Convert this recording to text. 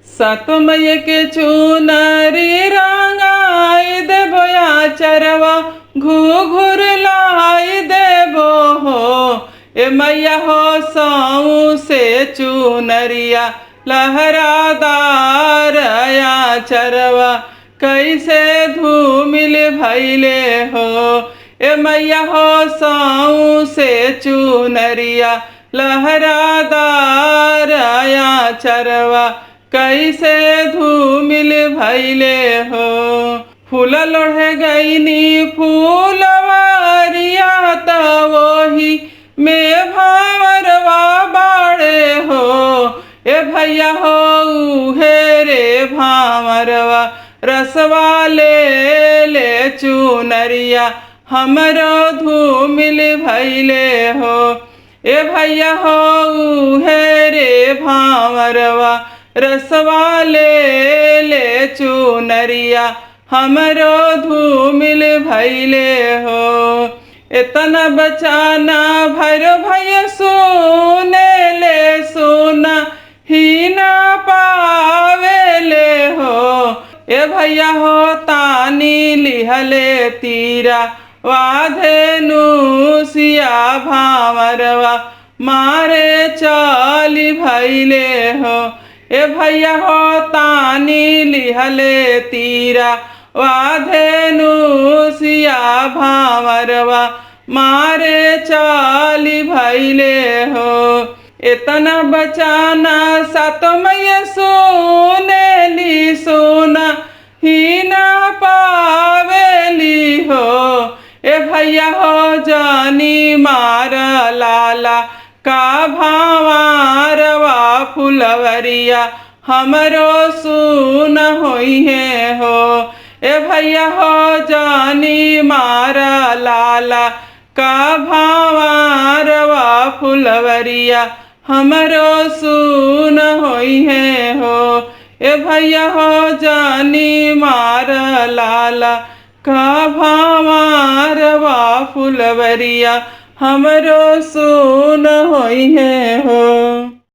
सतमय के चुनरी रंगाई देबो आचरवा घुघुर लाई देबो हो। ए मैया हो सऊ से चुनरिया लहरादार आचरवा कैसे धूमिल भैले हो। ए मैया हो सऊ से चुनरिया लहरादार आचरवा कैसे धूमिल भैले हो। फूल लोढ़े गईनी फूलवारिया त वही में भावरवा बाड़े हो। ए भैया हो उहे रे भावरवा रसवा ले ले चुनरिया हमरो धूमिल भैले हो। ए भैया हो उहे रे भावरवा रसवा ले ले चुनरिया हमरो धूमिल भैले हो। इतना बचाना भैरो भैया सुने ले सुना ही ना पावेले हो। ए भैया हो तानी लिहले तीरा वाधेनु सिया भावरवा मारे चाली भैले हो। ए भैया हो तानी लिहले तीरा वाधेनु सिया भावरवा मारे चाली भैले हो। इतना बचाना सतमय सुने ली सुना ही ना पावेली हो। ए भैया हो जानी मारा लाला का भावारवा फुलवरिया हमरो सुन होई है हो। ए भैया हो जानी मारा लाला का भावारवा फुलवरिया हमरो सुन होई है हो। ए भैया हो जानी मारा लाला का भावारवा फुलवरिया हमरो सुन होई है हो।